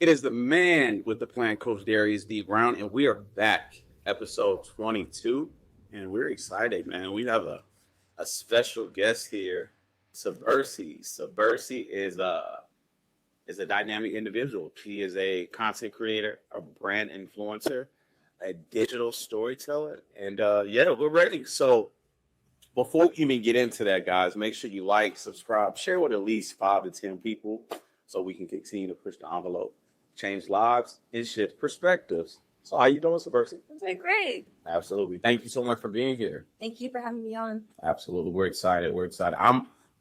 It is the man with the plan, Coach Darius D. Brown, and we are back, episode 22. And we're excited, man. We have a special guest here, Subversi. Subversi is a dynamic individual. She is a content creator, a brand influencer, a digital storyteller, and yeah, we're ready. So before we even get into that, guys, make sure you like, subscribe, share with at least 5 to 10 people so we can continue to push the envelope, change lives, and shift perspectives. So how you doing, Subversive? I'm doing great. Absolutely. Thank you so much for being here. Thank you for having me on. Absolutely. We're excited. We're excited.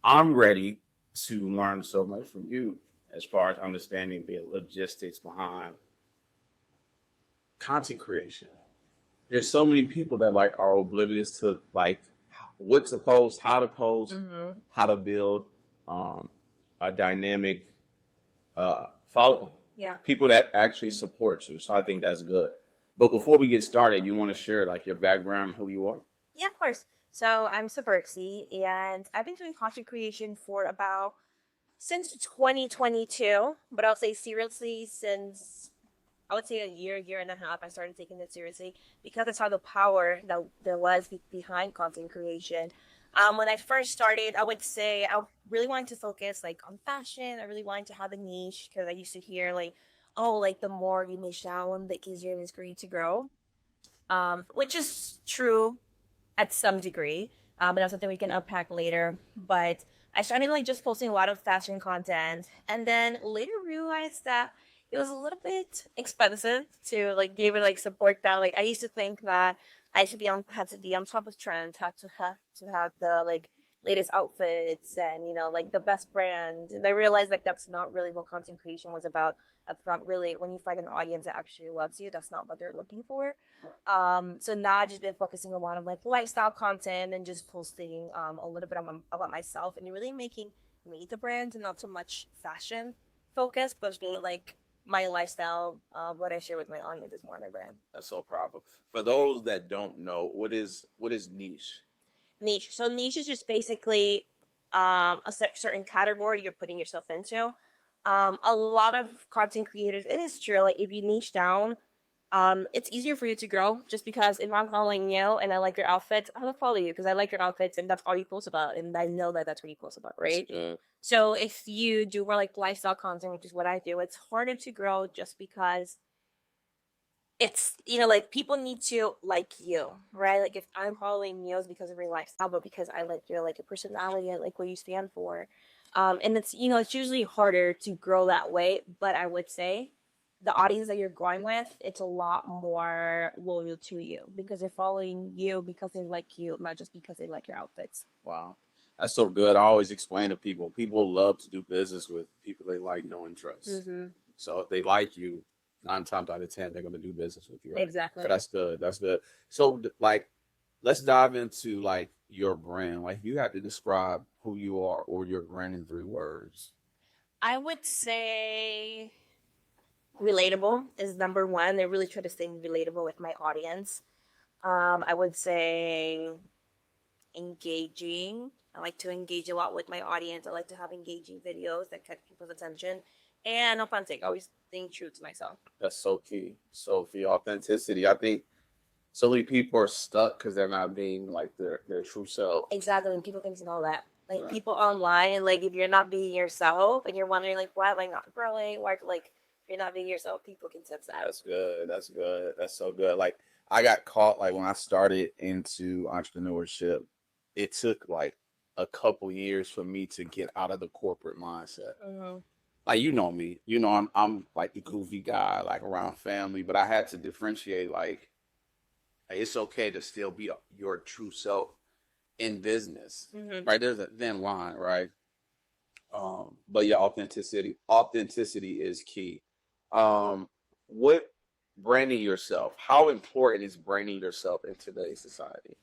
I'm ready to learn so much from you as far as understanding the logistics behind content creation. There's so many people that like are oblivious to like what to post, how to build um, a dynamic follow Yeah. people that actually support you. So I think that's good. But before we get started, you want to share like your background, who you are? Yeah, of course. So I'm Saberxi, and I've been doing content creation for about since 2022, but I'll say seriously since I would say a year and a half. I started taking it seriously because I saw the power that there was behind content creation. When I first started, I would say I really wanted to focus like on fashion. I really wanted to have a niche because I used to hear like, oh, like the more you niche down, the easier it is for you to grow. Which is true at some degree. But that's something we can unpack later. But I started like just posting a lot of fashion content, and then later realized that it was a little bit expensive to like give it like support that. Like I used to think that I should be on had to be on top of trends, had to have the like latest outfits and like the best brand. And I realized like that's not really what content creation was about. That's not really when you find an audience that actually loves you. That's not what they're looking for. So now I've just been focusing a lot on like lifestyle content and just posting a little bit about myself and really making me the brand and not so much fashion focused, but being like my lifestyle, what I share with my audience is more my brand. That's so proper. For those that don't know, what is niche? Niche. So niche is just basically a certain category you're putting yourself into. A lot of content creators, it is true. Like if you niche down, it's easier for you to grow just because if I'm following you and I like your outfits, I will follow you because I like your outfits and that's all you post about, and I know that that's what you post about, right? Yeah. So if you do more like lifestyle content, which is what I do, it's harder to grow just because it's like people need to like you, right? Like if I'm following you, it's because of your lifestyle, but because I like your personality, I like what you stand for. And it's it's usually harder to grow that way, but I would say the audience that you're going with, it's a lot more loyal to you because they're following you because they like you, not just because they like your outfits. Wow. That's so good. I always explain to people, people love to do business with people they like, know, and trust. Mm-hmm. So if they like you, 9 times out of 10, they're going to do business with you, right? Exactly. So that's good. That's good. So, like, let's dive into like your brand. Like, you have to describe who you are or your brand in 3 words. I would say relatable is number one. I really try to stay relatable with my audience. I would say engaging. I like to engage a lot with my audience. I like to have engaging videos that catch people's attention. And authentic, always staying true to myself. That's so key. So for your authenticity, I think so many people are stuck because they're not being like their true self. Exactly. When people think all that. Like Right. people online, like if you're not being yourself and you're wondering like why am I not growing? Why like if you're not being yourself, people can sense that. That's good. That's good. That's so good. Like I got caught like when I started into entrepreneurship, it took like a couple years for me to get out of the corporate mindset. Mm-hmm. Like you know me, I'm like the goofy guy, like around family, but I had to differentiate like hey, it's okay to still be your true self in business, Mm-hmm. right? There's a thin line, right? But yeah, authenticity is key. What branding yourself? How important is branding yourself in today's society?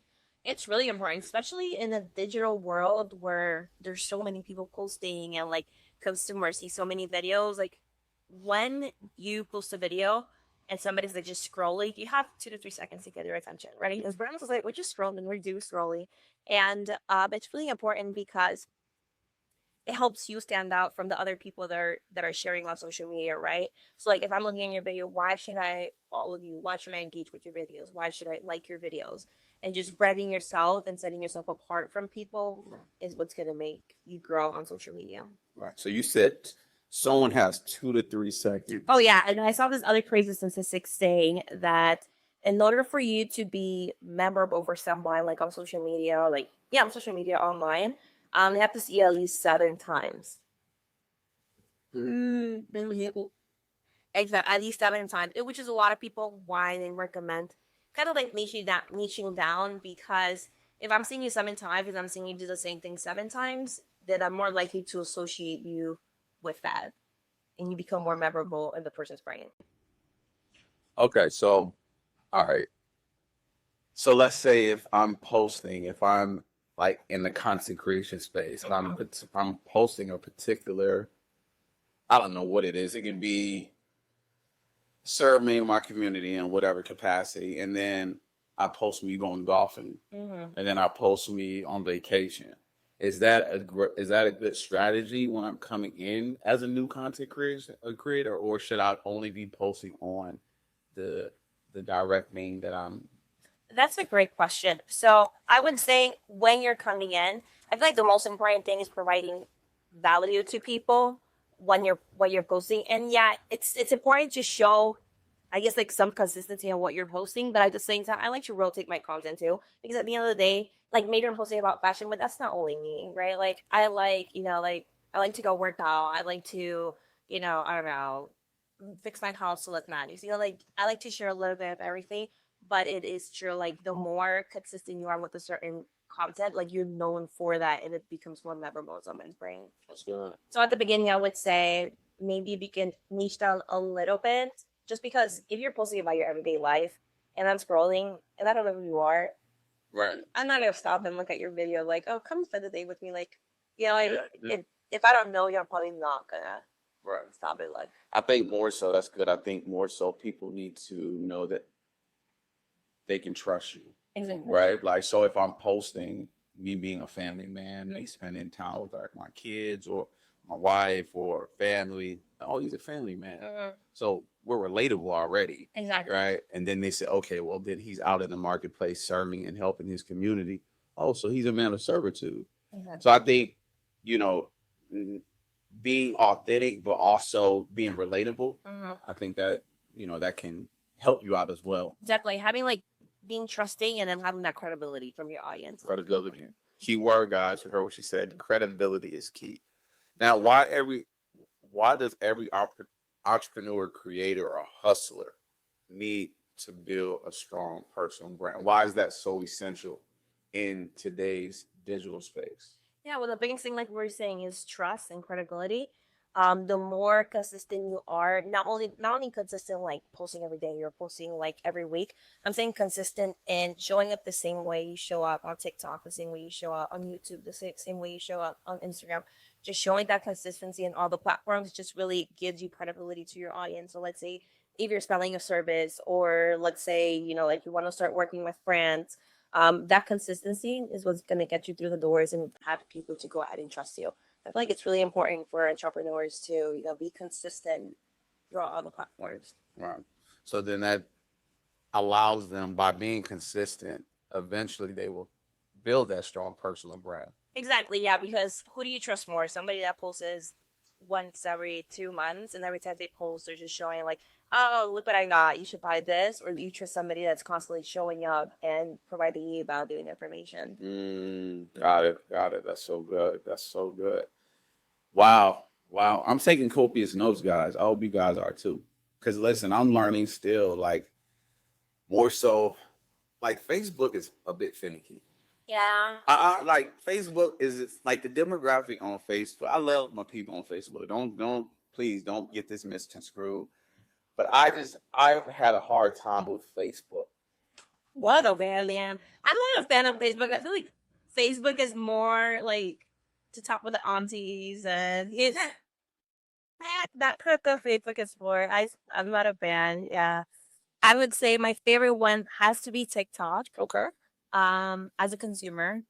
It's really important, especially in a digital world where there's so many people posting and like consumers see so many videos. Like when you post a video and somebody's like just scrolling, you have 2 to 3 seconds to get their attention, right? As brands is like we're just scrolling, we're do scrolling, and it's really important because it helps you stand out from the other people that are sharing on social media, right? So like if I'm looking at your video, why should I follow you? Why should I engage with your videos? Why should I like your videos? And just branding yourself and setting yourself apart from people is what's gonna make you grow on social media. Right. So you said someone has 2 to 3 seconds. Oh yeah, and I saw this other crazy statistic saying that in order for you to be memorable for someone, like on social media, like yeah, on social media online, they have to see you at least 7 times. Exactly, at least 7 times, which is a lot of people why they recommend kind of like niching down because if I'm seeing you 7 times, if I'm seeing you do the same thing 7 times, then I'm more likely to associate you with that, and you become more memorable in the person's brain. Okay, so all right. So let's say if I'm like in the content creation space, if I'm posting a particular, I don't know what it is. It can be serve me and my community in whatever capacity, and then I post me going golfing, Mm-hmm. and then I post me on vacation. Is that a good strategy when I'm coming in as a new content creator, or should I only be posting on the the direct vein that I'm? That's a great question. So I would say when you're coming in, I feel like the most important thing is providing value to people when you're posting. And yeah, it's important to show, I guess, like some consistency on what you're posting. But at the same time, I like to rotate my content too because at the end of the day, like maybe I'm posting about fashion, but that's not only me, right? Like I like like I like to go work out. I like to I don't know fix my house to look nice. Like I like to share a little bit of everything, but it is true, like the more consistent you are with a certain content, like you're known for that and it becomes more memorable in someone's brain. That's good. So at the beginning I would say maybe you can niche down a little bit, just because if you're posting about your everyday life and I'm scrolling and I don't know who you are, Right. I'm not gonna stop and look at your video like, oh, come spend the day with me. Like, like Yeah. if I don't know you, I'm probably not gonna Right. stop it. Like, I think more so. That's good. I think more so people need to know that they can trust you, exactly. right? Like, so if I'm posting me being a family man, me spending time with like my kids or my wife or family, oh, he's a family man. So we're relatable already, Exactly. right? And then they say, okay, well, then he's out in the marketplace serving and helping his community. Oh, so he's a man of servitude. Exactly. So I think, you know, being authentic, but also being relatable, I think that, that can help you out as well. Exactly. Having like being trusting and then having that credibility from your audience. Credibility. Key word, guys. You heard what she said. Credibility is key. Now, why does every entrepreneur, creator, or hustler need to build a strong personal brand? Why is that so essential in today's digital space? Yeah, well, the biggest thing, like we were saying, is trust and credibility. The more consistent you are, not only consistent like posting every day, you're posting like every week. I'm saying consistent in showing up the same way you show up on TikTok, the same way you show up on YouTube, the same way you show up on Instagram. Just showing that consistency in all the platforms just really gives you credibility to your audience. So let's say if you're selling a service, or let's say like you want to start working with brands, that consistency is what's going to get you through the doors and have people to go ahead and trust you. I feel like it's really important for entrepreneurs to be consistent throughout all the platforms. Right. So then that allows them, by being consistent, eventually they will build that strong personal brand. Exactly, yeah, because who do you trust more? Somebody that posts once every 2 months, and every time they post, they're just showing like, oh, look what I got, you should buy this, or do you trust somebody that's constantly showing up and providing you value and information? Got it. Got it. That's so good. That's so good. Wow. Wow. I'm taking copious notes, guys. I hope you guys are too. Because listen, I'm learning still, like, more so, like, Facebook is a bit finicky. Yeah. I like Facebook is like the demographic on Facebook. I love my people on Facebook. Please don't get this misconstrued. But I've had a hard time with Facebook. What a bad man. I'm not a fan of Facebook. I feel like Facebook is more like to top with the aunties, and that perk of Facebook is more. I'm not a fan. Yeah, I would say my favorite one has to be TikTok. Okay. As a consumer,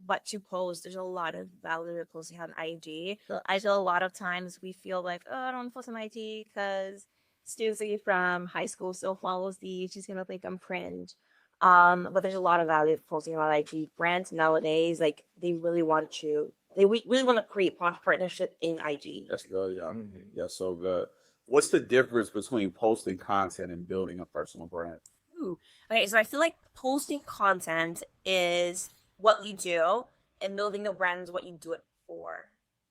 what to post. There's a lot of value to posting on IG. Yeah. I feel a lot of times we feel like, oh, I don't want to post on IG because Susie from high school still follows these. She's gonna think I'm cringe. But there's a lot of value to posting on IG. Brands nowadays, like they really want to, really want to create partnership in IG. That's good, yeah. That's so good. What's the difference between posting content and building a personal brand? Ooh. Okay, so I feel like posting content is what you do, and building a brand is what you do it for,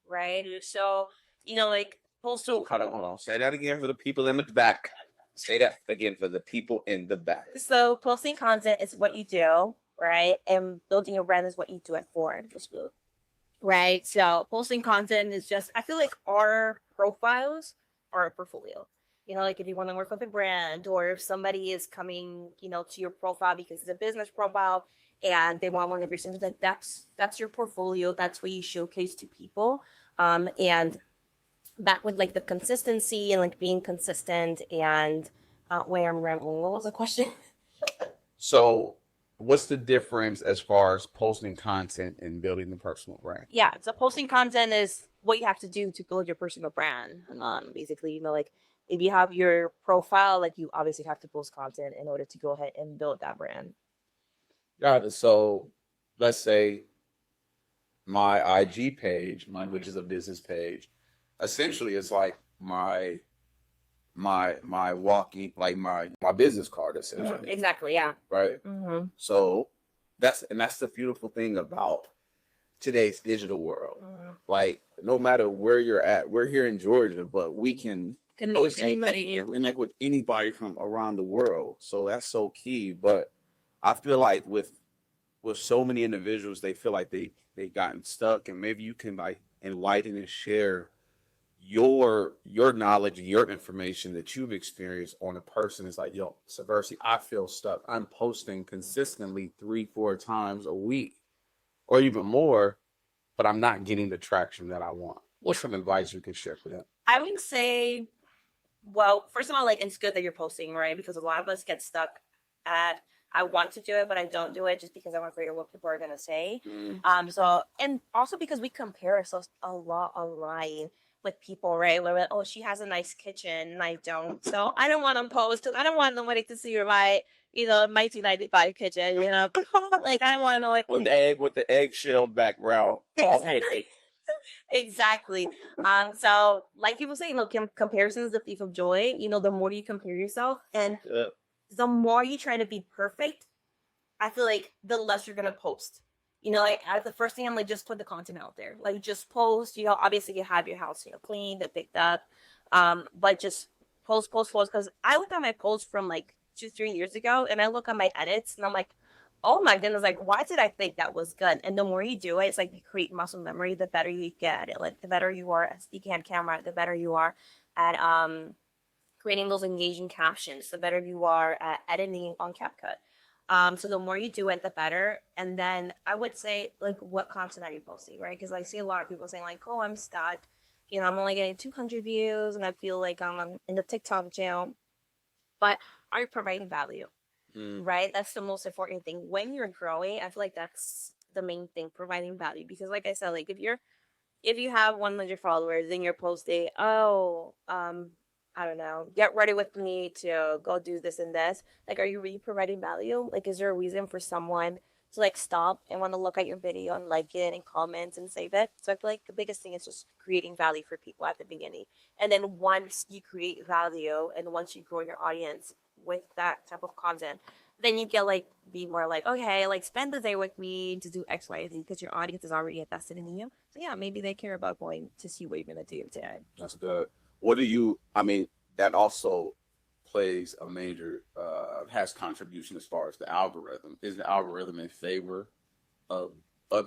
right? So, like posting. Hold on. Say that again for the people in the back. Say that again for the people in the back. So posting content is what you do, right? And building a brand is what you do it for. That's good. Right. So posting content is just, I feel like our profiles are a portfolio. Like if you want to work with a brand, or if somebody is coming, to your profile because it's a business profile and they want one of your things, like that's your portfolio. That's what you showcase to people. And back with like the consistency and like being consistent and where I'm rambling. What was the question? So, what's the difference as far as posting content and building the personal brand? Yeah, so posting content is what you have to do to build your personal brand. Basically, like if you have your profile, like you obviously have to post content in order to go ahead and build that brand. Got it. So, let's say my IG page, which is a business page, essentially it's like my walking, like my business card, essentially. Exactly. Yeah. Right. Mm-hmm. So that's the beautiful thing about today's digital world. Mm-hmm. Like no matter where you're at, we're here in Georgia, but we can connect with anybody from around the world. So that's so key. But I feel like with so many individuals, they feel like they gotten stuck, and maybe you can like enlighten and share your knowledge and your information that you've experienced on a person. Is like, yo, Subversity, I feel stuck. I'm posting consistently 3-4 times a week or even more, but I'm not getting the traction that I want. What's some advice you can share for that? I would say, well, first of all, like it's good that you're posting, right? Because a lot of us get stuck at, I want to do it, but I don't do it just because I'm afraid of what people are gonna say. So, and also because we compare ourselves a lot online with people, right? Where we're like, oh, she has a nice kitchen and I don't, so I don't want to post because I don't want nobody to see my 1995 kitchen, like I don't want to know like With the eggshell background. exactly. So like people say, comparison is the thief of joy. The more you compare yourself and the more you try to be perfect, I feel like the less you're gonna post. Like the first thing I'm like, just put the content out there. Like just post. Obviously you have your house, cleaned and picked up, but just post. Because I look at my posts from like 2-3 years ago, and I look at my edits, and I'm like, oh my goodness, like why did I think that was good? And the more you do it, it's like you create muscle memory. The better you get at it. Like the better you are at speaking on camera, the better you are at creating those engaging captions, the better you are at editing on CapCut. So the more you do it, the better. And then I would say, like, what content are you posting, right? Because I see a lot of people saying, like, oh, I'm stuck. I'm only getting 200 views, and I feel like I'm in the TikTok jail. But are you providing value, right? That's the most important thing. When you're growing, I feel like that's the main thing, providing value. Because, like I said, like if you have 100 followers, then you're posting, oh, I don't know, get ready with me to go do this and this. Like, are you really providing value? Like, is there a reason for someone to like stop and want to look at your video and like it and comment and save it? So I feel like the biggest thing is just creating value for people at the beginning. And then once you create value and once you grow your audience with that type of content, then you get like be more like, okay, like spend the day with me to do X, Y, Z because your audience is already invested in you. So yeah, maybe they care about going to see what you're gonna do today. That's good. That also plays a major, has contribution as far as the algorithm. Is the algorithm in favor of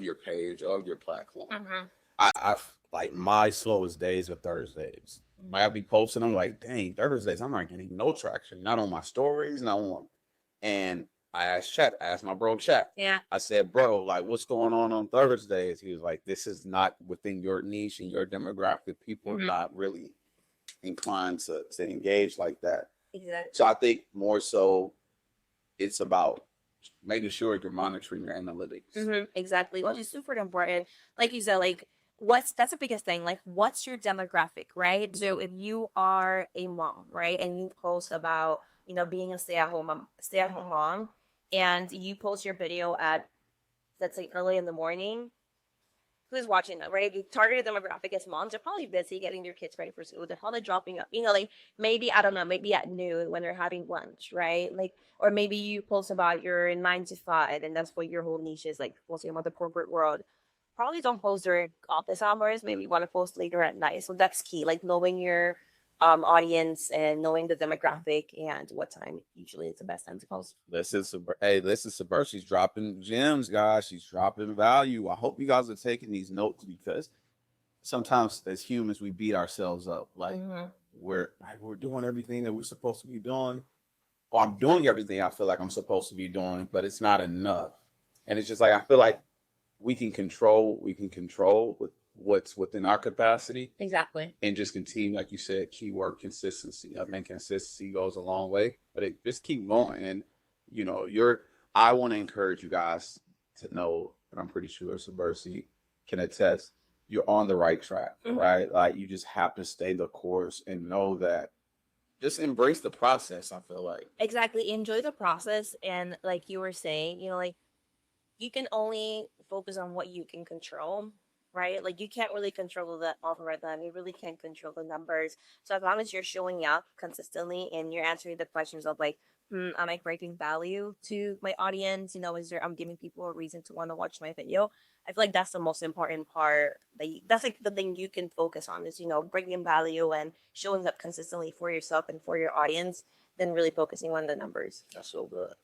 your page, of your platform? Mm-hmm. I like my slowest days are Thursdays. I'll be posting, I'm like, dang, Thursdays, I'm not getting no traction. Not on my stories, not on. And I asked my bro Chat. Yeah. I said, bro, like, what's going on Thursdays? He was like, this is not within your niche and your demographic. People are not really inclined to engage like that. Exactly. So I think more so it's about making sure you're monitoring your analytics. Exactly. Which is super important. Like you said, like that's the biggest thing. Like, what's your demographic, right? So if you are a mom, right, and you post about being a stay-at-home mom, and you post your video at, let's say, early in the morning, who's watching that, right? The targeted demographic is moms. They're probably busy getting their kids ready for school. They're probably dropping up, like maybe, I don't know, maybe at noon when they're having lunch, right? Like, or maybe you post about your 9 to 5, and that's what your whole niche is, like posting about the corporate world. Probably don't post during office hours. Maybe you want to post later at night. So that's key, like knowing your audience and knowing the demographic and what time usually is the best time to post. Listen, Suburb, dropping gems, guys. She's dropping value. I hope you guys are taking these notes, because sometimes as humans we beat ourselves up. Like, we're doing everything that we're supposed to be doing. Or I'm doing everything I feel like I'm supposed to be doing, but it's not enough. And it's just like, I feel like we can control with what's within our capacity, Exactly. and just continue, like you said, keyword consistency. I think consistency goes a long way, but just keep going. And I want to encourage you guys to know, and I'm pretty sure Subversi can attest, you're on the right track, right? Like, you just have to stay the course and know that, just embrace the process. I feel like Exactly. Enjoy the process, and like you were saying, like you can only focus on what you can control, right? Like, you can't really control the algorithm. You really can't control the numbers. So as long as you're showing up consistently and you're answering the questions of like, am I bringing value to my audience? I'm giving people a reason to want to watch my video. I feel like that's the most important part. That's like the thing you can focus on is, bringing value and showing up consistently for yourself and for your audience, than really focusing on the numbers. that's so good.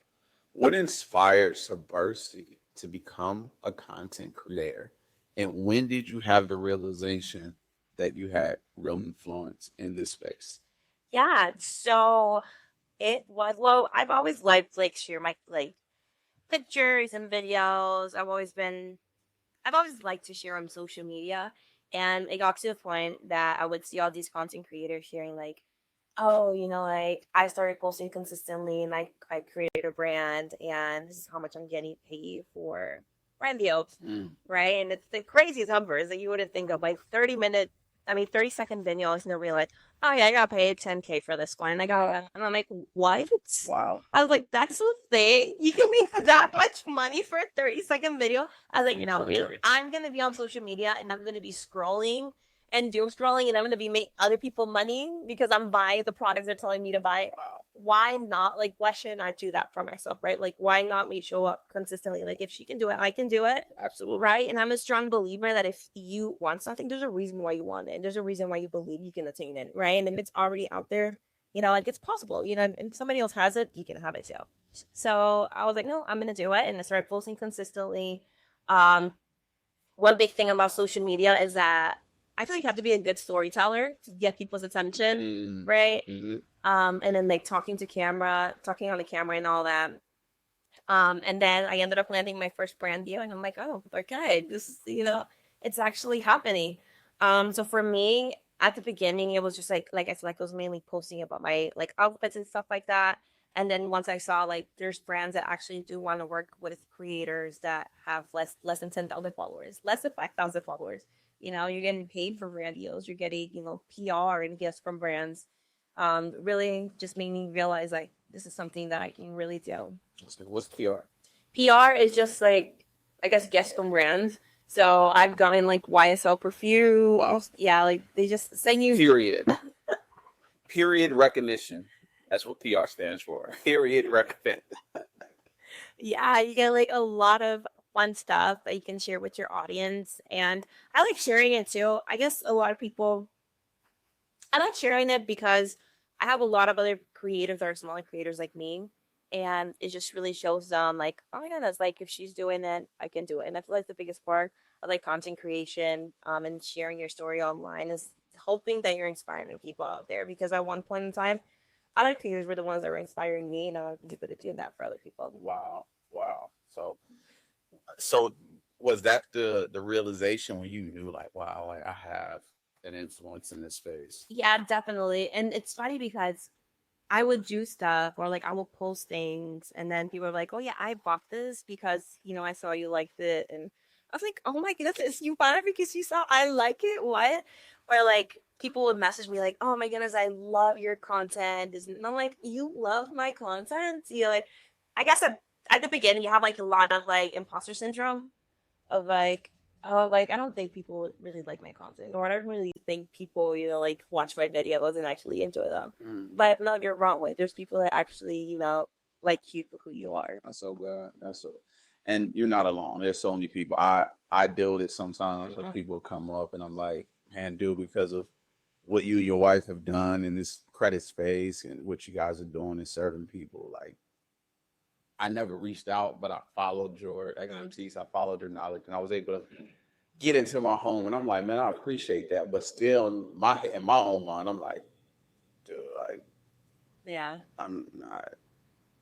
What inspired Subversi to become a content creator? And when did you have the realization that you had real influence in this space? Yeah, so it was, well, I've always liked like share my like pictures and videos. I've always liked to share on social media, and it got to the point that I would see all these content creators sharing like, oh, like I started posting consistently, and I created a brand, and this is how much I'm getting paid for brand deals, right? And it's the craziest numbers that you wouldn't think of, like 30-second videos, and they're really like, oh yeah, I got paid 10K for this one, and I'm like, what? Wow. I was like, that's the thing. You can make that much money for a 30-second video. I was like, really, I'm gonna be on social media, and I'm gonna be scrolling and doom scrolling, and I'm gonna be making other people money because I'm buying the products they're telling me to buy. Wow. Why not? Like, why shouldn't I do that for myself, right? Like, why not me show up consistently? Like, if she can do it, I can do it. Absolutely. Right? And I'm a strong believer that if you want something, there's a reason why you want it. And there's a reason why you believe you can attain it, right? And if it's already out there, like, it's possible, and somebody else has it, you can have it too. So I was like, no, I'm gonna do it. And I started posting consistently. One big thing about social media is that I feel like you have to be a good storyteller to get people's attention, right? And then like talking on the camera and all that. And then I ended up landing my first brand deal, and I'm like, oh, okay, this, it's actually happening. So for me, at the beginning, it was just like I feel like I was mainly posting about my like outfits and stuff like that. And then once I saw like there's brands that actually do want to work with creators that have less than 10,000 followers, less than 5,000 followers. You're getting paid for brand deals. You're getting PR and gifts from brands. Really just made me realize like this is something that I can really do. What's PR? PR is just like, I guess, guests from brands. So I've gotten like YSL perfume. Wow. Yeah, like they just send you. Period. Period recognition. That's what PR stands for. Period recognition. Yeah, you get like a lot of fun stuff that you can share with your audience. And I like sharing it too. I guess a lot of people, I like sharing it because I have a lot of other creators that are smaller creators like me. And it just really shows them like, oh my goodness, like if she's doing it, I can do it. And I feel like the biggest part of like content creation and sharing your story online is hoping that you're inspiring people out there. Because at one point in time, other creators were the ones that were inspiring me, and I'm able to do that for other people. Wow. So was that the realization when you knew like, wow, like I have an influence in this space? Yeah, definitely. And it's funny because I would do stuff or like I will post things and then people are like, oh yeah, I bought this because, I saw you liked it. And I was like, oh my goodness, you bought it because you saw I like it? What? Or like people would message me like, oh my goodness, I love your content. And I'm like, you love my content? Like, I guess at the beginning you have like a lot of like imposter syndrome of like, oh, like I don't think people really like my content, or I don't really think people, like watch my videos and actually enjoy them. Mm. But no, you're wrong with. There's people that actually, like you for who you are. I'm so glad. And you're not alone. There's so many people. I deal with it sometimes. Like people come up and I'm like, man, dude, because of what you and your wife have done in this credit space and what you guys are doing and serving people, like I never reached out, but I followed your expertise. I followed your knowledge, and I was able to get into my home. And I'm like, man, I appreciate that. But still, in my own mind, I'm like, dude, like, Yeah. I'm not.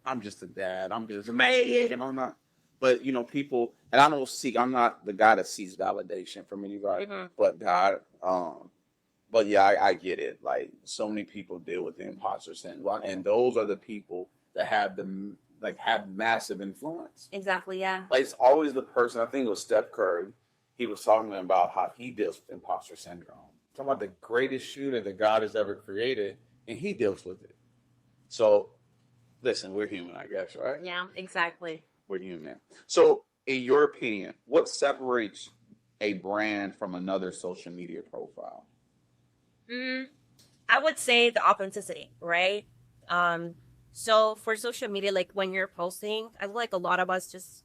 I'm just a dad. I'm just a man. And I'm not. But people, and I don't seek. I'm not the guy that seeks validation from anybody, but God. But yeah, I get it. Like so many people deal with the imposter syndrome, and those are the people that have massive influence. Exactly. Yeah. Like it's always the person. I think it was Steph Curry. He was talking about how he deals with imposter syndrome. Talking about the greatest shooter that God has ever created, and he deals with it. So, listen, we're human, I guess, right? Yeah. Exactly. We're human. So, in your opinion, what separates a brand from another social media profile? I would say the authenticity, right? So for social media, like when you're posting, I feel like a lot of us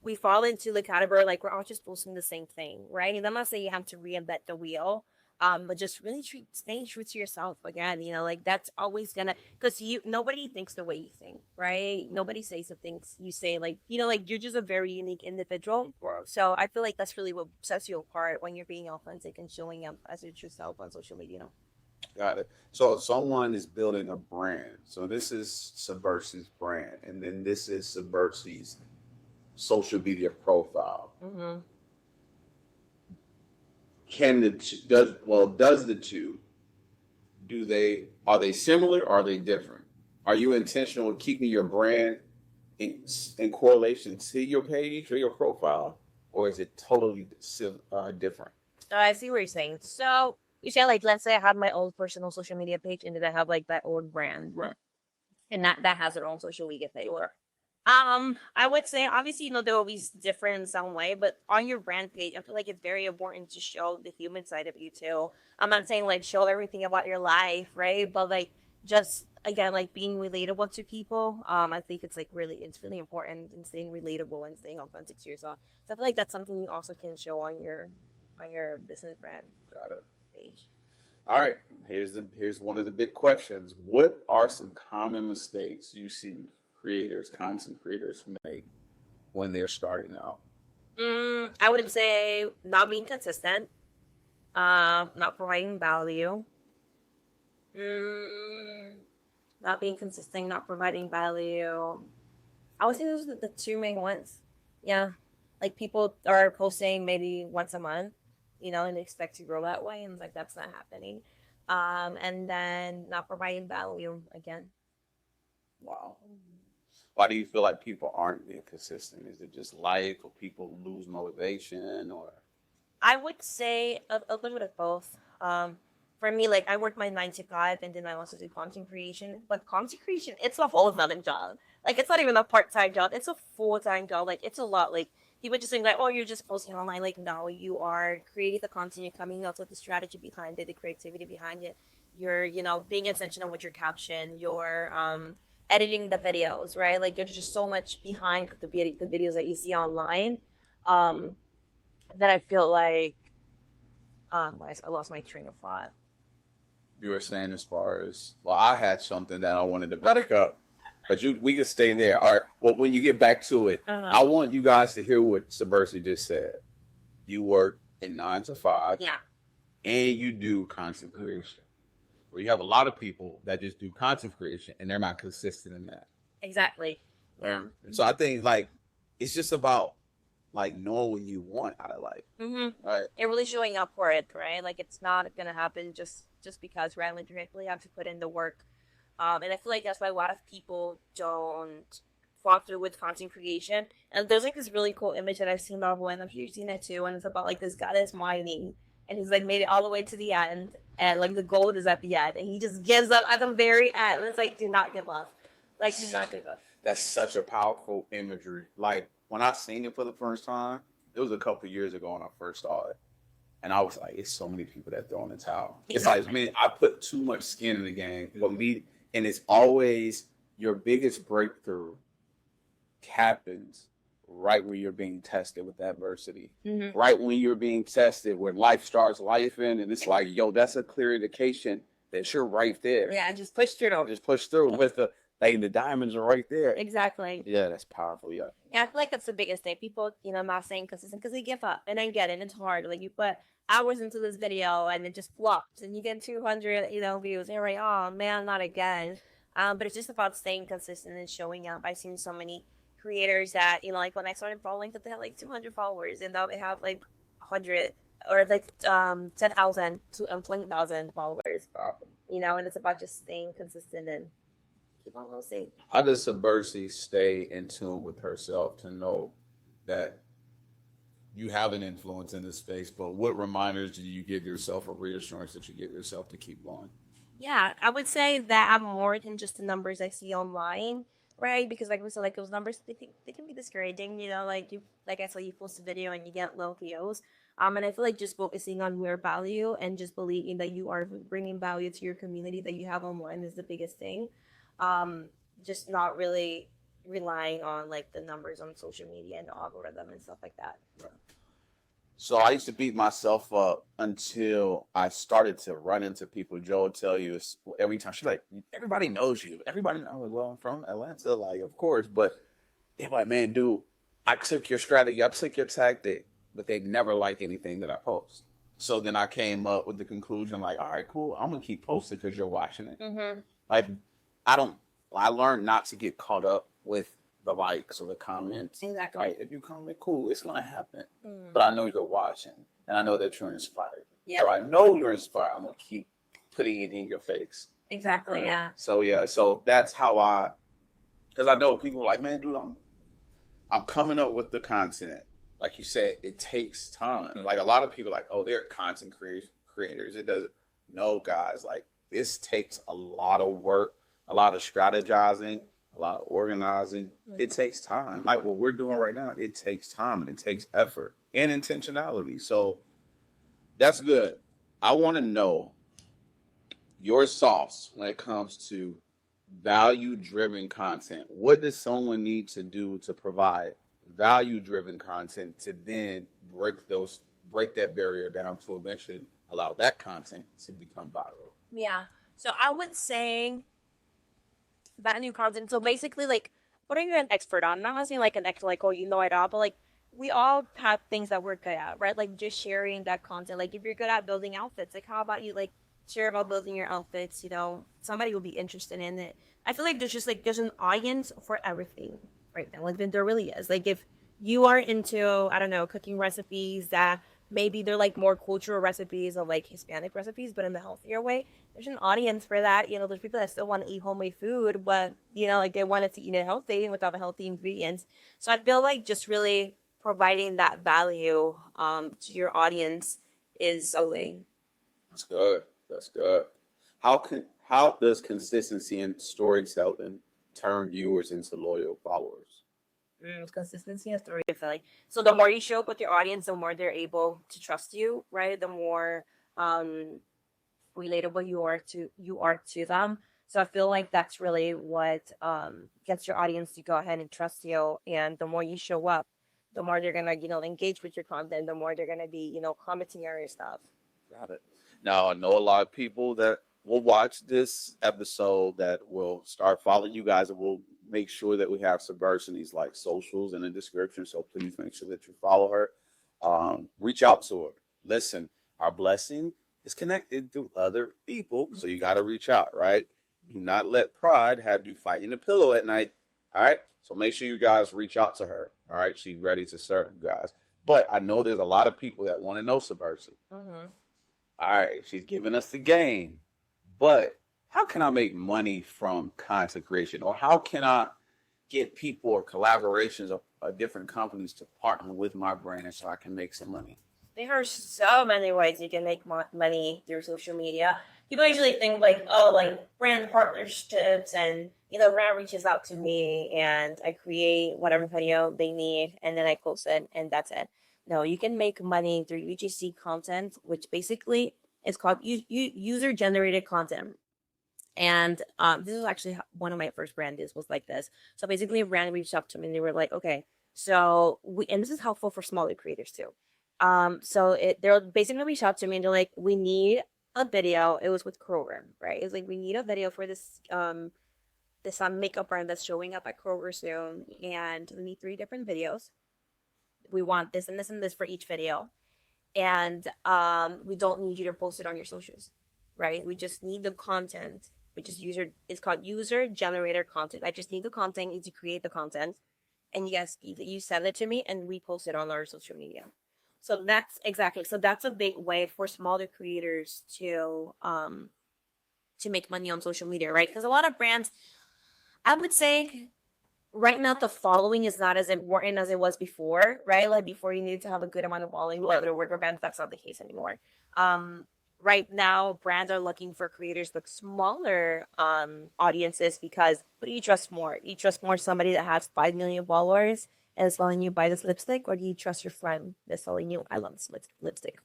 we fall into the category like we're all just posting the same thing, right? And I'm not saying you have to reinvent the wheel, but just really staying true to yourself again. Like that's always gonna because nobody thinks the way you think, right? Nobody says the things you say, like like you're just a very unique individual. So I feel like that's really what sets you apart when you're being authentic and showing up as your true self on social media. Got it. So someone is building a brand. So this is Subversive's brand, and then this is Subversive's social media profile. Mm-hmm. Does the two are they similar or are they different? Are you intentional with keeping your brand in correlation to your page or your profile, or is it totally different? I see what you're saying. So you say like, let's say I have my own personal social media page, and then I have like that own brand, Right. and that has their own social media page. Sure. I would say obviously they're always different in some way, but on your brand page, I feel like it's very important to show the human side of you too. I'm not saying like show everything about your life, right? But like just again like being relatable to people. I think it's it's really important in staying relatable and staying authentic to yourself. So I feel like that's something you also can show on your business brand Got it. page. All right. Here's one of the big questions. What are some common mistakes you see content creators make when they're starting out? I would say not being consistent, not providing value, not being consistent, not providing value. I would say those are the two main ones. Yeah, like people are posting maybe once a month, and they expect to grow that way, and like that's not happening. And then not providing value again. Wow. Why do you feel like people aren't being consistent? Is it just life, or people lose motivation, or? I would say a little bit of both. For me, like I work my 9 to 5, and then I also do content creation. But content creation, it's a whole other job. Like it's not even a part-time job; it's a full-time job. Like it's a lot. Like people just think like, oh, you're just posting online. Like no, you are creating the content. You're coming up with the strategy behind it, the creativity behind it. You're being intentional with your caption. You're editing the videos, right? Like there's just so much behind the videos that you see online. Um, that I feel like I lost my train of thought. You were saying as far as, well, I had something that I wanted to back up, but we can stay there. All right. Well, when you get back to it, I want you guys to hear what Subversive just said. You work at 9 to 5. Yeah. And you do content creation. Where you have a lot of people that just do content creation and they're not consistent in that. Exactly. Yeah. So I think like it's just about like knowing what you want out of life. Mm-hmm. Right. And really showing up for it, right? Like it's not gonna happen just because randomly directly. You have to put in the work. And I feel like that's why a lot of people don't follow through with content creation. And there's like this really cool image that I've seen online. I'm sure you've seen it too. And it's about like this guy that's mining, and he's like made it all the way to the end, and like the gold is at the end, and he just gives up at the very end. And it's like, do not give up. Like, do not give up. That's such a powerful imagery. Like when I seen it for the first time, it was a couple of years ago when I first saw it. And I was like, it's so many people that throw in the towel. It's like, man, I put too much skin in the game. But me, and it's always your biggest breakthrough happens right when you're being tested with adversity. Mm-hmm. Right when you're being tested, when life starts life in, and it's like, yo, that's a clear indication that you're right there. Yeah, just push through. Just push through with the diamonds are right there. Exactly. Yeah, that's powerful. Yeah. Yeah, I feel like that's the biggest thing. People, I'm not saying consistent because they give up, and I get it. It's hard. Like you put hours into this video and it just flops, and you get 200, views, and you're like, oh man, not again. But it's just about staying consistent and showing up. I've seen so many creators that, like when I started following, that they had like 200 followers, and now they have like 100 or like 10,000 to 20,000 followers. And it's about just staying consistent and keep on rolling. How does Subversity stay in tune with herself to know that you have an influence in this space, but what reminders do you give yourself or reassurance that you give yourself to keep going? Yeah, I would say that I'm more than just the numbers I see online, right? Because like we said, like those numbers, they can be discouraging, like I saw you post a video and you get low views. And I feel like just focusing on your value and just believing that you are bringing value to your community that you have online is the biggest thing. Just not really relying on like the numbers on social media and the algorithm and stuff like that. Right. So I used to beat myself up until I started to run into people. Joe will tell you every time she's like, everybody knows you. Everybody knows. Well, I'm from Atlanta, like of course, but they're like, man, dude, I took your strategy, I took your tactic, but they never like anything that I post. So then I came up with the conclusion, like, all right, cool, I'm gonna keep posting because you're watching it. Mm-hmm. Like, I learned not to get caught up with the likes or the comments. Exactly. Right? If you comment, cool, it's gonna happen. Mm. But I know you're watching, and I know that you're inspired. Yeah. So I know you're inspired. I'm gonna keep putting it in your face. Exactly. Yeah. So that's how because I know people are like, man, dude, I'm coming up with the content. Like you said, it takes time. Like a lot of people are like, oh, they're content creators. It doesn't. No, guys, like this takes a lot of work, a lot of strategizing, a lot of organizing. It takes time. Like what we're doing right now, it takes time and it takes effort and intentionality. So that's good. I want to know your sauce when it comes to value-driven content. What does someone need to do to provide value-driven content to then break that barrier down to eventually allow that content to become viral? Yeah. So I would say that new content. So basically, like, what are you an expert on? Not saying like an expert, like, oh, you know it all, but like, we all have things that we're good at, right? Like, just sharing that content. Like, if you're good at building outfits, like, how about you, like, share about building your outfits? Somebody will be interested in it. I feel like there's an audience for everything right now. Like, there really is. Like, if you are into, I don't know, cooking recipes that maybe they're like more cultural recipes or like Hispanic recipes, but in the healthier way, there's an audience for that. There's people that still want to eat homemade food, but like they wanted to eat it healthy without the healthy ingredients. So I feel like just really providing that value to your audience is a way. That's good. That's good. How does consistency in storytelling turn viewers into loyal followers? Consistency and storytelling. So the more you show up with your audience, the more they're able to trust you, right? The more relatable you are to them. So I feel like that's really what gets your audience to go ahead and trust you. And the more you show up, the more they're gonna engage with your content. The more they're gonna be commenting on your stuff. Got it. Now I know a lot of people that will watch this episode that will start following you guys, and we'll make sure that we have Subversity's like socials in the description. So please make sure that you follow her. Reach out to her. Listen, our blessing is connected to other people, so you got to reach out, right? Do not let pride have you fighting the pillow at night. All right. So make sure you guys reach out to her. All right. She's ready to serve you guys. But I know there's a lot of people that want to know Subversity. Mm-hmm. All right. She's giving us the game. But how can I make money from content creation, or how can I get people or collaborations of different companies to partner with my brand so I can make some money? There are so many ways you can make money through social media. People usually think like, oh, like brand partnerships, and brand reaches out to me and I create whatever video they need and then I post it and that's it. No, you can make money through UGC content, which basically is called user generated content. And this is actually one of my first brands was like this. So basically, a brand reached out to me and they were like, okay, so and this is helpful for smaller creators too. So they'll basically reach out to me and they're like, we need a video. It was with Kroger, right? It's like we need a video for this makeup brand that's showing up at Kroger soon, and we need 3 different videos. We want this and this and this for each video, and we don't need you to post it on your socials, right? We just need the content, which is it's called user generated content. I just need the content, need to create the content, and yes, you send it to me and we post it on our social media. So that's a big way for smaller creators to make money on social media, right? Because a lot of brands, I would say right now the following is not as important as it was before, right? Like before you needed to have a good amount of following to work with brands. That's not the case anymore. Right now brands are looking for creators with smaller audiences, because what do you trust more? Do you trust more somebody that has 5 million followers and is telling you buy this lipstick, or do you trust your friend that's telling you I love this lipstick?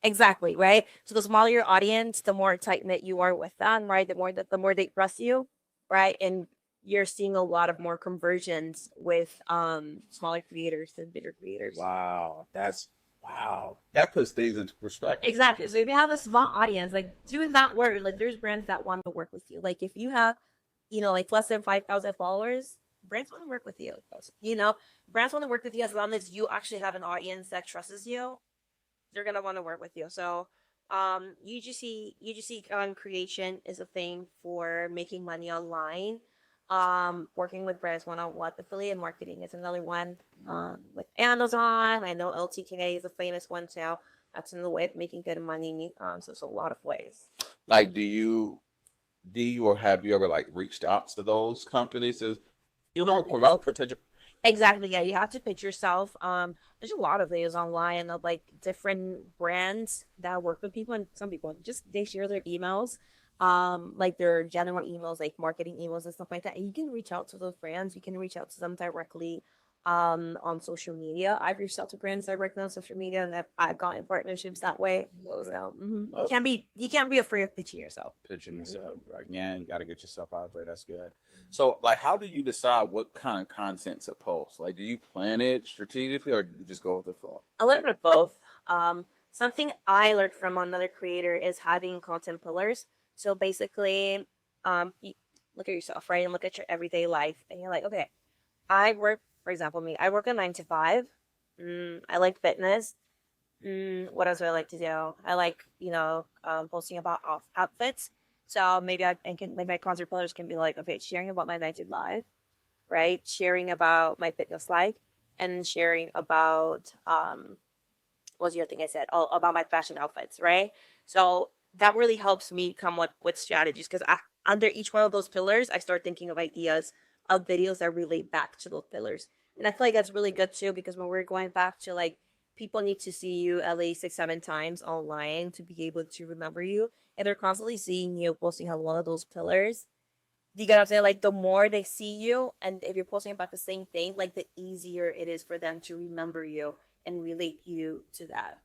Exactly, right? So the smaller your audience, the more tight knit you are with them, right? The more they trust you, right? And you're seeing a lot of more conversions with smaller creators than bigger creators. Wow. That puts things into perspective. Exactly. So if you have a small audience, like do that work. Like there's brands that want to work with you. Like if you have, like less than 5,000 followers, brands want to work with you. Brands want to work with you as long as you actually have an audience that trusts you. They're gonna want to work with you. So UGC creation is a thing for making money online. Working with brands one-on-one. Affiliate marketing is another one. With Amazon, I know LTK is a famous one too. That's another way of making good money. So it's a lot of ways. Like, do you or have you ever like reached out to those companies as promote potential? Exactly. Yeah, you have to pitch yourself. There's a lot of videos online of like different brands that work with people, and some people just they share their emails, like their general emails, like marketing emails and stuff like that. And you can reach out to those brands. You can reach out to them directly, on social media. I've reached out to brands directly on social media, and I've gotten partnerships that way. So you can't be afraid of pitching yourself. Pitching yourself, right? Yeah, you got to get yourself out there. That's good. So, like, how do you decide what kind of content to post? Like, do you plan it strategically, or do you just go with the flow? A little bit of both. Something I learned from another creator is having content pillars. So basically, you look at yourself, right, and look at your everyday life, and you're like, okay, for example, I work a 9 to 5. I like fitness. What else do I like to do? I like, posting about outfits. So maybe maybe my content pillars can be like, okay, sharing about my 9 to 5, right? Sharing about my fitness life, and sharing about what's the other thing I said? Oh, about my fashion outfits, right? So that really helps me come up with strategies, because under each one of those pillars, I start thinking of ideas of videos that relate back to those pillars. And I feel like that's really good too, because when we're going back to like, people need to see you at least 6, 7 times online to be able to remember you. And they're constantly seeing you posting on one of those pillars. You get what I'm saying? Like the more they see you, and if you're posting about the same thing, like the easier it is for them to remember you and relate you to that.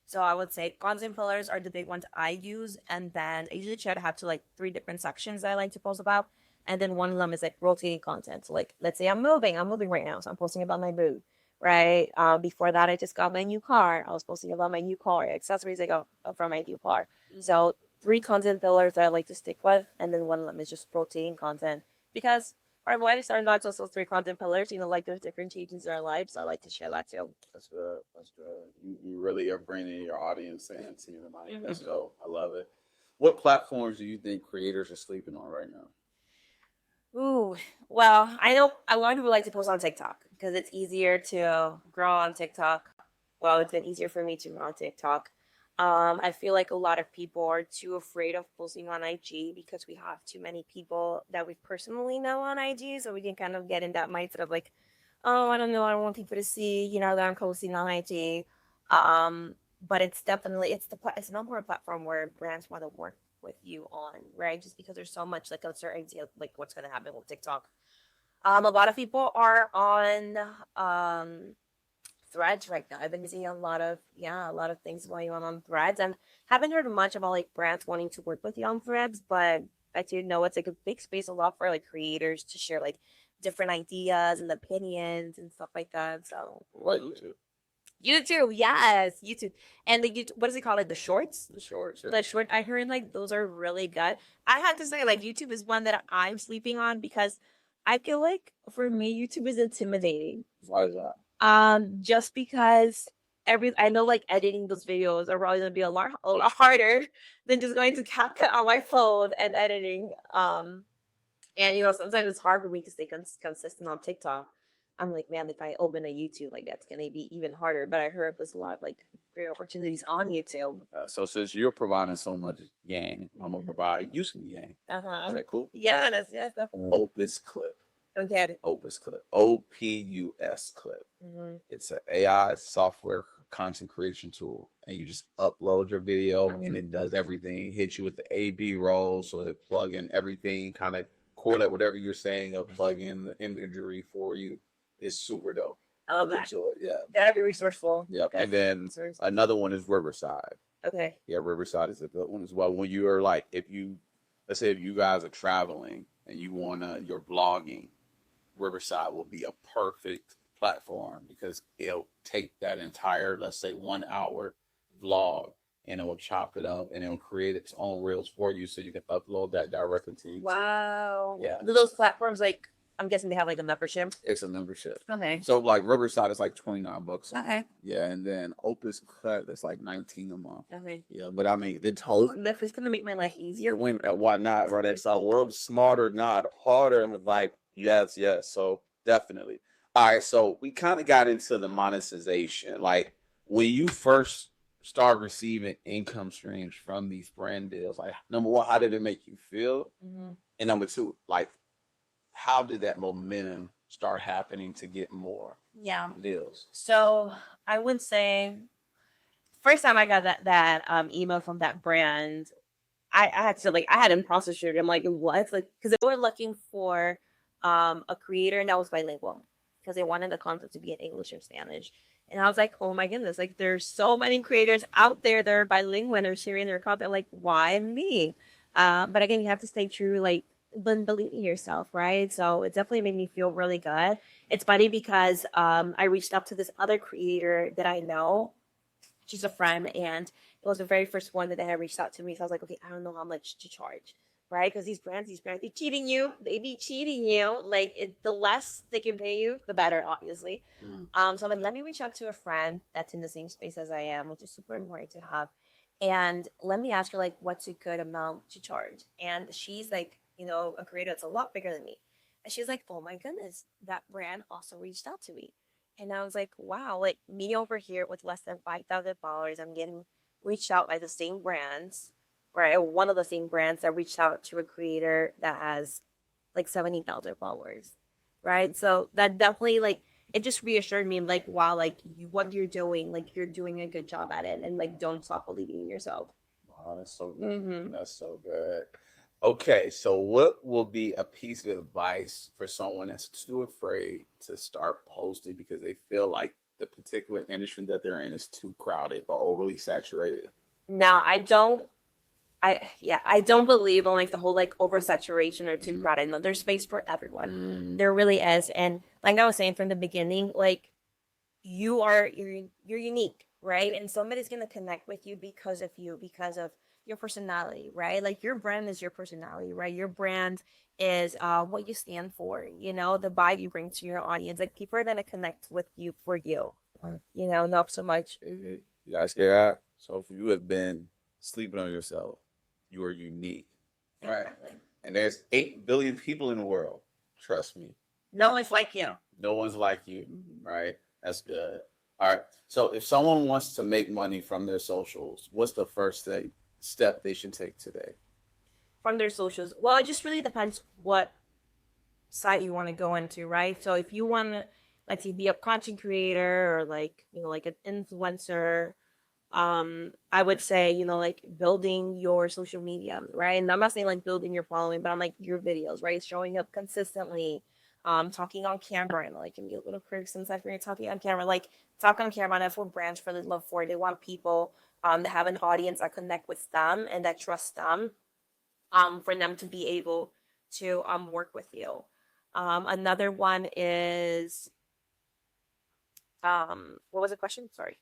So I would say content pillars are the big ones I use, and then I usually try to have 3 different sections that I like to post about, and then one of them is like rotating content. So like, let's say I'm moving right now, so I'm posting about my move, right? Before that, I just got my new car. I was posting about my new car, accessories I got from my new car. So 3 content pillars that I like to stick with, and then one of them is just rotating content, because when I started not just those 3 content pillars, like there's different changes in our lives. So I like to share that too. That's good. That's good. You really are bringing your audience into your mind. That's dope. I love it. What platforms do you think creators are sleeping on right now? Ooh, well, I know a lot of people like to post on TikTok because it's easier to grow on TikTok. Well, it's been easier for me to grow on TikTok. I feel like a lot of people are too afraid of posting on IG because we have too many people that we personally know on IG. So we can kind of get in that mindset of like, oh, I don't know, I don't want people to see, that I'm posting on IG. Um, but it's definitely it's no more a platform where brands want to work with you on, right? Just because there's so much like uncertainty of like what's gonna happen with TikTok. A lot of people are on threads right now. I've been seeing a lot of things going on threads, and haven't heard much about like brands wanting to work with you on threads, but I do know it's like a big space a lot for like creators to share like different ideas and opinions and stuff like that. So What YouTube? YouTube, yes, YouTube, and the YouTube, what does it call it? The shorts. The shorts. Yeah. The short. I heard like those are really good. I had to say like YouTube is one that I'm sleeping on because I feel like for me YouTube is intimidating. Why is that? Just because I know like editing those videos are probably gonna be a lot harder than just going to CapCut on my phone and editing. And sometimes it's hard for me to stay consistent on TikTok. I'm like, man, if I open a YouTube, like that's gonna be even harder. But I heard there's a lot of like great opportunities on YouTube. So since you're providing so much game, I'm gonna provide you some game. Uh-huh. Is that cool? Yeah, that's definitely. Opus Clip. Don't get it. Opus Clip. OPUS Clip. Mm-hmm. It's an AI software content creation tool, and you just upload your video, and it does everything. It hits you with the A/B roll, so it plug in everything, kind of correlate whatever you're saying, or plug in the imagery for you. It's super dope. I love that. Enjoy it. Yeah. That'd be resourceful. Yep. Okay. And then another one is Riverside. Okay. Yeah, Riverside is a good one as well. When you are like, let's say if you guys are traveling and you're blogging, Riverside will be a perfect platform because it'll take that entire, let's say, 1 hour vlog, and it will chop it up and it'll create its own reels for you so you can upload that directly to you. Wow. Yeah. Do those platforms like I'm guessing they have like a membership? It's a membership. Okay. So like Riverside is like $29. Okay. Yeah, and then Opus Cut is like 19 a month. Okay. Yeah, but I mean the total. If it's gonna make my life easier, Why not? Right? It's a little smarter, not harder. And like, yes. So definitely. All right. So we kind of got into the monetization. Like when you first start receiving income streams from these brand deals, like number one, how did it make you feel? Mm-hmm. And number two, like how did that momentum start happening to get more deals? So I would say first time I got that email from that brand, I had to like I had imposter syndrome. I'm like, what? Like, because they were looking for a creator that was bilingual because they wanted the content to be in English and Spanish. And I was like, oh my goodness, like there's so many creators out there that are bilingual and are sharing their content. Like, why me? But again, you have to stay true, like believe in yourself, right? So it definitely made me feel really good. It's funny because I reached out to this other creator that I know. She's a friend, and it was the very first one that they had reached out to me. So I was like, okay, I don't know how much to charge, right? Because these brands, they cheating you. They be cheating you. Like the less they can pay you, the better, obviously. So I'm like, let me reach out to a friend that's in the same space as I am, which is super important to have. And let me ask her like, what's a good amount to charge? And she's like, a creator that's a lot bigger than me. And she's like, oh my goodness, that brand also reached out to me. And I was like, wow, like me over here with less than $5,000, I'm getting reached out by the same brands, right? One of the same brands that reached out to a creator that has like 70,000 followers, right? So that definitely like, it just reassured me like, wow, like what you're doing, like you're doing a good job at it, and like don't stop believing in yourself. Wow, that's so good. Mm-hmm. That's so good. Okay, so what will be a piece of advice for someone that's too afraid to start posting because they feel like the particular industry that they're in is too crowded or overly saturated? No, I don't believe on like the whole like oversaturation or too crowded. No, there's space for everyone. There really is. And like I was saying from the beginning, like you're unique, right? And somebody's gonna connect with you because of your personality, right? Like your brand is your personality, right? Your brand is what you stand for, the vibe you bring to your audience. Like people are gonna connect with you for you, not so much. You guys hear that? So if you have been sleeping on yourself, you are unique, right? And there's 8 billion people in the world. Trust me. No one's like you. No one's like you, right? That's good. All right. So if someone wants to make money from their socials, what's the first step they should take today? From their socials. Well, it just really depends what site you want to go into, right? So if you want to, let's say, be a content creator or like, like an influencer, I would say, like building your social media, right? And I'm not saying like building your following, but I'm like your videos, right? Showing up consistently, talking on camera, and like can be a little criticism if you're talking on camera, like talk on camera. And that's what brands really love for. They want people that have an audience that connect with them and that trust them, for them to be able to work with you. Another one is what was the question? Sorry.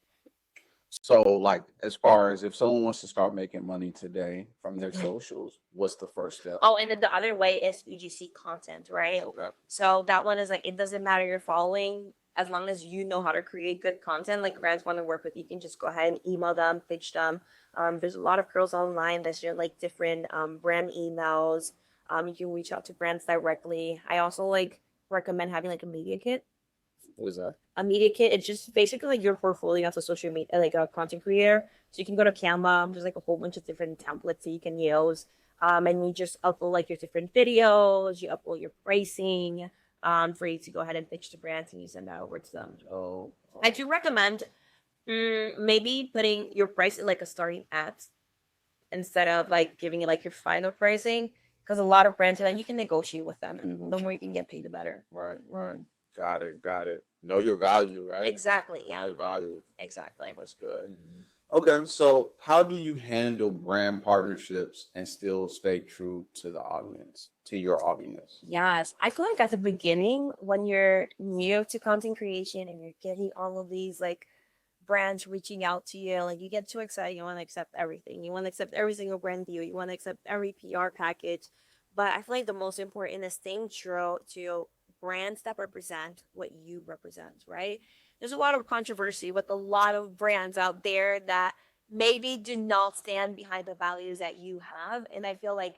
So, like, as far as if someone wants to start making money today from their socials, what's the first step? Oh, and then the other way is UGC content, right? Okay. So that one is like, it doesn't matter your following, as long as you know how to create good content. Like brands want to work with you, can just go ahead and email them, pitch them. There's a lot of girls online that share like different brand emails. You can reach out to brands directly. I also like recommend having like a media kit. What is that? A media kit, it's just basically like your portfolio as a social media, like a content creator. So you can go to Canva. There's like a whole bunch of different templates that you can use. And you just upload like your different videos, you upload your pricing, for you to go ahead and pitch to brands, and you send that over to them. Oh, I do recommend maybe putting your price in like a starting at, instead of like giving it like your final pricing, because a lot of brands are like, you can negotiate with them, and the more you can get paid, the better. right, right. Got it, got it. Know your value, right? Exactly. Yeah. Know your value. Exactly. That's good. Okay, so how do you handle brand partnerships and still stay true to the audience, to your audience? Yes, I feel like at the beginning, when you're new to content creation and you're getting all of these like brands reaching out to you, like you get too excited, you want to accept everything. You want to accept every single brand deal. You want to accept every PR package. But I feel like the most important is staying true to brands that represent what you represent, right? There's a lot of controversy with a lot of brands out there that maybe do not stand behind the values that you have. And I feel like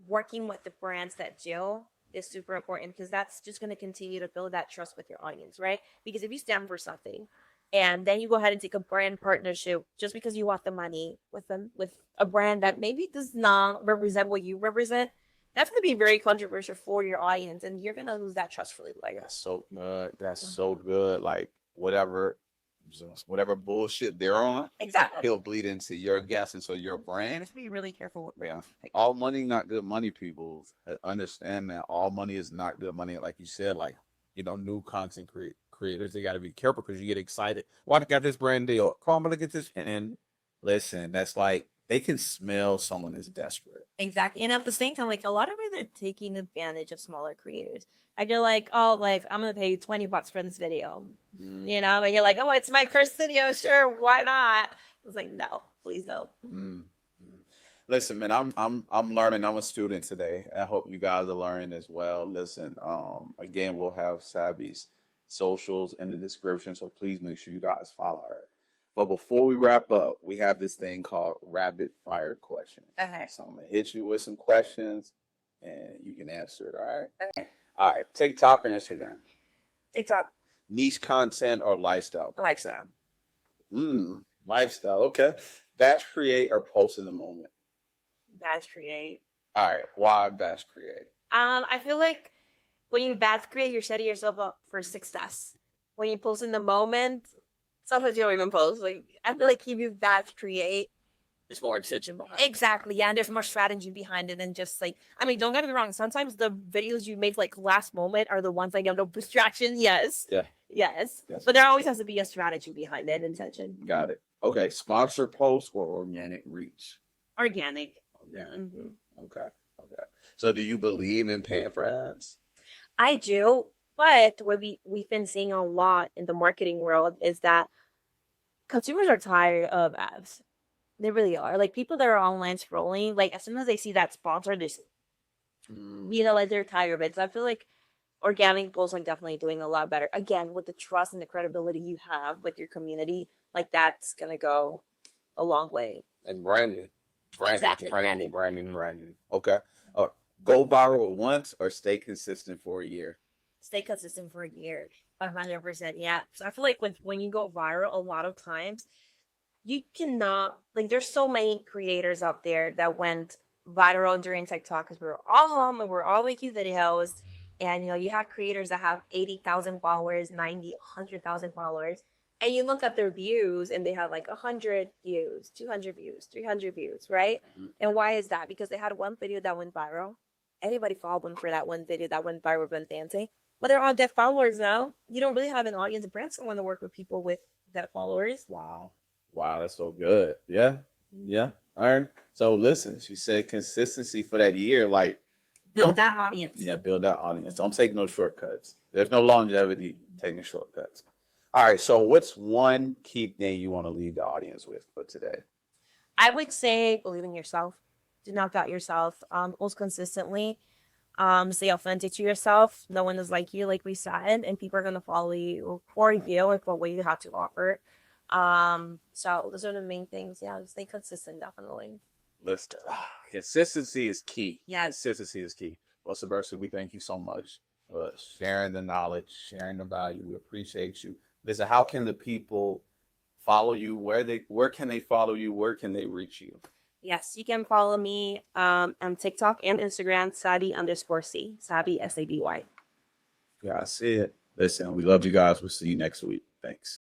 working with the brands that do is super important, because that's just going to continue to build that trust with your audience, right? Because if you stand for something and then you go ahead and take a brand partnership just because you want the money with them, with a brand that maybe does not represent what you represent, that's going to be very controversial for your audience, and you're going to lose that trust really quick. That's so good. That's so good. Like whatever bullshit they're on, Exactly. he'll bleed into your guess and so your brand. Just be really careful with Yeah. like, All money not good money, people. Understand that all money is not good money. Like you said, like, new content creators, they gotta be careful because you get excited. Well, I got this brand deal. Come on, I'm gonna get this. And listen, that's like they can smell someone is desperate. Exactly. And at the same time, like a lot of them are taking advantage of smaller creators. Like you're like, oh, like I'm gonna pay you $20 for this video. Mm, And you're like, oh, it's my first video, sure, why not? It's like, no, please no. mm, mm. Listen, man, I'm learning. I'm a student today. I hope you guys are learning as well. Listen, again, we'll have Sabby's socials in the description, so please make sure you guys follow her. But before we wrap up, we have this thing called rapid fire questions. Okay. So I'm gonna hit you with some questions, and you can answer it. All right. Okay. All right. TikTok or Instagram? TikTok. Niche content or lifestyle? Lifestyle. Lifestyle. Okay. Batch create or post in the moment? Batch create. All right. Why batch create? I feel like when you batch create, you're setting yourself up for success. When you post in the moment, sometimes you don't even post. Like I feel like if you batch create, There's more intention behind. exactly, yeah, and there's more strategy behind it than just like, I mean, don't get me wrong. Sometimes the videos you make like last moment are the ones that get no distraction. Yes. Yeah. Yes. Yes. But there always has to be a strategy behind it, intention. Got it. Okay. Sponsor post or organic reach? Organic. Yeah. Mhm. Okay. Okay. So do you believe in paying for ads? I do, but what we've been seeing a lot in the marketing world is that consumers are tired of ads. They really are. Like people that are online scrolling, like as soon as they see that sponsor, like they're tired of it. So I feel like organic posts are definitely doing a lot better. Again, with the trust and the credibility you have with your community, like that's gonna go a long way. And branding. Exactly. Branding. Okay. Go viral once or stay consistent for a year? stay consistent for a year. 100%. Yeah. So I feel like when you go viral, a lot of times you cannot, like, there's so many creators out there that went viral during TikTok because we were all home and we're all making videos. And, you have creators that have 80,000 followers, 90, 100,000 followers. And you look at their views and they have like 100 views, 200 views, 300 views, right? Mhm. And why is that? Because they had one video that went viral. Anybody followed them for that one video that went viral when dancing. But they're all dead followers now. You don't really have an audience. Brands don't want to work with people with dead followers. Wow. Wow, that's so good. Yeah. Yeah. All right. So listen, she said consistency for that year, like Build that audience. yeah, build that audience. Don't take no shortcuts. There's no longevity taking shortcuts. All right. So what's one key thing you want to leave the audience with for today? I would say believe in yourself. Do not doubt yourself. Post consistently. Stay authentic to yourself. No one is like you, like we said, and people are gonna follow you for you and for what you have to offer. So those are the main things. Yeah, stay consistent, definitely. Listen, consistency is key. Yes. Consistency is key. Well, Sabersa, we thank you so much for sharing the knowledge, sharing the value. We appreciate you. Listen, how can the people follow you? Where can they follow you? Where can they reach you? Yes, you can follow me on TikTok and Instagram, Sabi_C, Sabi SABY. Yeah, I see it. Listen, we love you guys. We'll see you next week. Thanks.